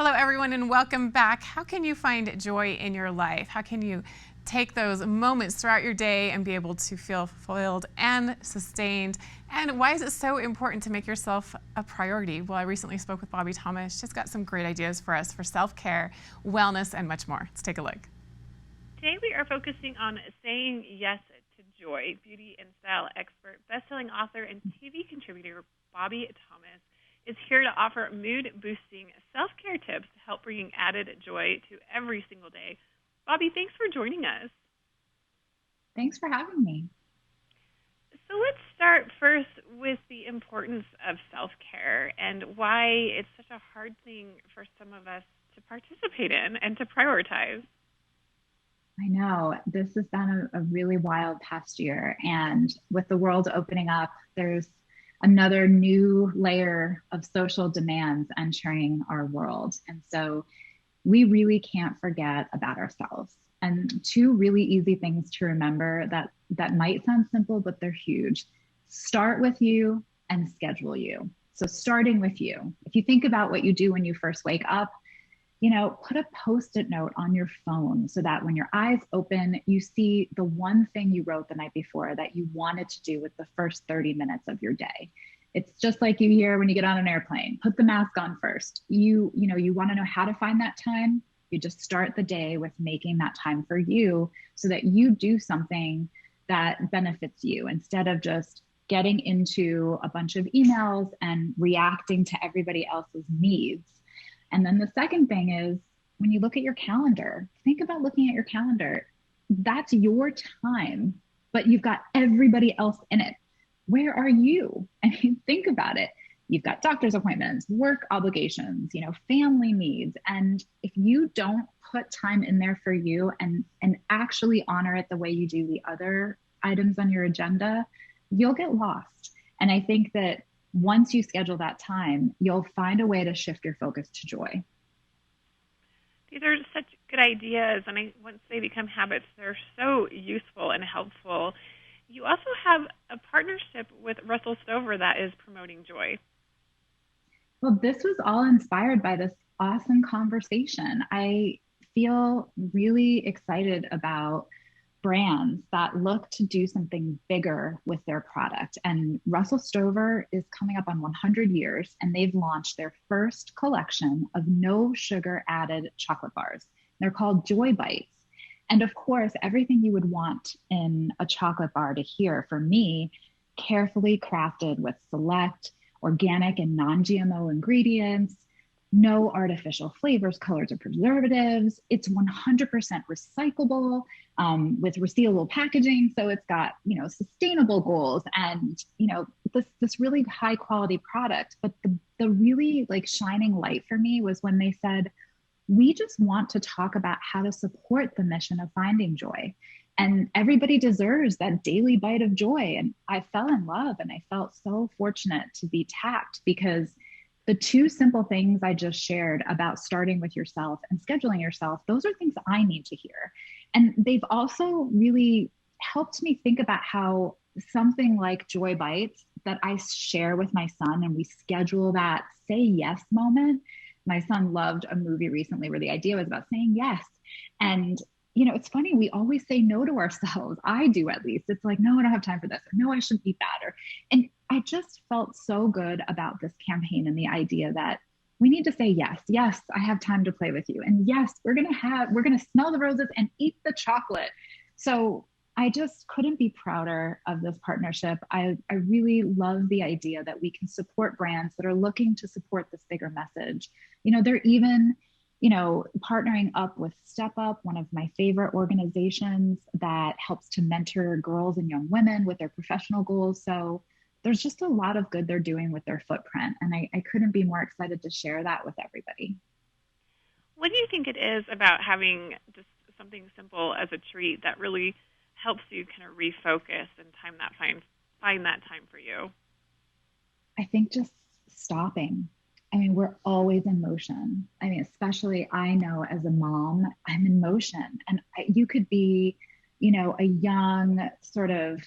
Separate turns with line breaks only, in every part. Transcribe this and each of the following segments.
Hello, everyone, and welcome back. How can you find joy in your life? How can you take those moments throughout your day and be able to feel fulfilled and sustained? And why is it so important to make yourself a priority? Well, I recently spoke with Bobbie Thomas. She's got some great ideas for us for self-care, wellness, and much more. Let's take a look.
Today we are focusing on saying yes to joy. Beauty and style expert, best-selling author, and TV contributor Bobbie Thomas is here to offer mood-boosting self-care tips to help bring added joy to every single day. Bobbie, thanks for joining us.
Thanks for having me.
So let's start first with the importance of self-care and why it's such a hard thing for some of us to participate in and to prioritize.
I know this has been a really wild past year, and with the world opening up, there's another new layer of social demands entering our world. And so we really can't forget about ourselves. And two really easy things to remember that might sound simple, but they're huge. Start with you and schedule you. So starting with you. If you think about what you do when you first wake up, put a post-it note on your phone so that when your eyes open, you see the one thing you wrote the night before that you wanted to do with the first 30 minutes of your day. It's just like you hear when you get on an airplane, put the mask on first. You want to know how to find that time. You just start the day with making that time for you so that you do something that benefits you instead of just getting into a bunch of emails and reacting to everybody else's needs. And then the second thing is when you look at your calendar, think about looking at your calendar. That's your time, but you've got everybody else in it. Where are you? And you think about it. You've got doctor's appointments, work obligations, family needs. And if you don't put time in there for you and actually honor it the way you do the other items on your agenda, you'll get lost. And I think that once you schedule that time, you'll find a way to shift your focus to joy.
These are such good ideas, and once they become habits, they're so useful and helpful. You also have a partnership with Russell Stover that is promoting joy.
Well, this was all inspired by this awesome conversation. I feel really excited about brands that look to do something bigger with their product. And Russell Stover is coming up on 100 years, and they've launched their first collection of no sugar added chocolate bars. They're called Joy Bites. And of course, everything you would want in a chocolate bar to hear for me, carefully crafted with select, organic, and non-GMO ingredients, no artificial flavors, colors, or preservatives. It's 100% recyclable with resealable packaging. So it's got, sustainable goals and, this really high quality product. But the really shining light for me was when they said, we just want to talk about how to support the mission of finding joy. And everybody deserves that daily bite of joy. And I fell in love, and I felt so fortunate to be tapped because the two simple things I just shared about starting with yourself and scheduling yourself, those are things I need to hear. And they've also really helped me think about how something like Joy Bites that I share with my son, and we schedule that say yes moment. My son loved a movie recently where the idea was about saying yes. And it's funny, we always say no to ourselves. I do, at least. It's like, no, I don't have time for this, or no, I shouldn't eat that. And I just felt so good about this campaign and the idea that we need to say yes. Yes, I have time to play with you. And yes, we're going to smell the roses and eat the chocolate. So I just couldn't be prouder of this partnership. I really love the idea that we can support brands that are looking to support this bigger message. They're even partnering up with Step Up, one of my favorite organizations that helps to mentor girls and young women with their professional goals. So there's just a lot of good they're doing with their footprint. And I couldn't be more excited to share that with everybody.
What do you think it is about having just something simple as a treat that really helps you kind of refocus and find that time for you?
I think just stopping. I mean, we're always in motion. I mean, especially I know as a mom, I'm in motion. And you could be, a young sort of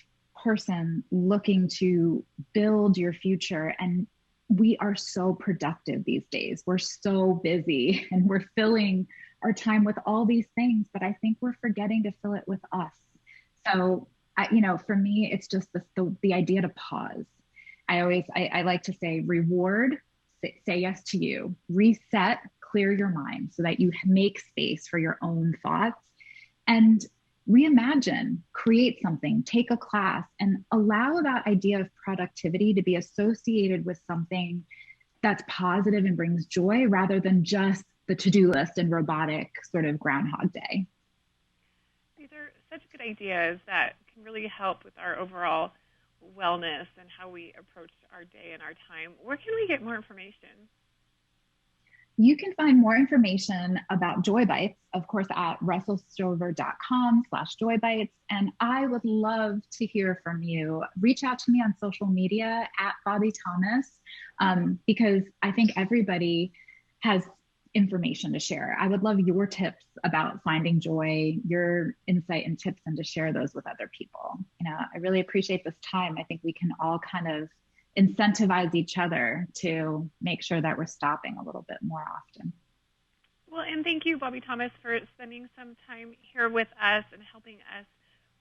person looking to build your future. And we are so productive these days. We're so busy and we're filling our time with all these things, but I think we're forgetting to fill it with us. So, for me, it's just the idea to pause. I like to say reward, say yes to you, reset, clear your mind so that you make space for your own thoughts and reimagine, create something, take a class, and allow that idea of productivity to be associated with something that's positive and brings joy rather than just the to-do list and robotic sort of Groundhog Day.
These are such good ideas that can really help with our overall wellness and how we approach our day and our time. Where can we get more information?
You can find more information about Joy Bites, of course, at russellstover.com/joybites. And I would love to hear from you. Reach out to me on social media at Bobbie Thomas, because I think everybody has information to share. I would love your tips about finding joy, your insight and tips, and to share those with other people. I really appreciate this time. I think we can all kind of incentivize each other to make sure that we're stopping a little bit more often.
Well, and thank you, Bobbie Thomas, for spending some time here with us and helping us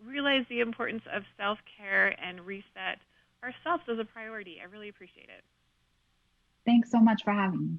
realize the importance of self-care and reset ourselves as a priority. I really appreciate it.
Thanks so much for having me.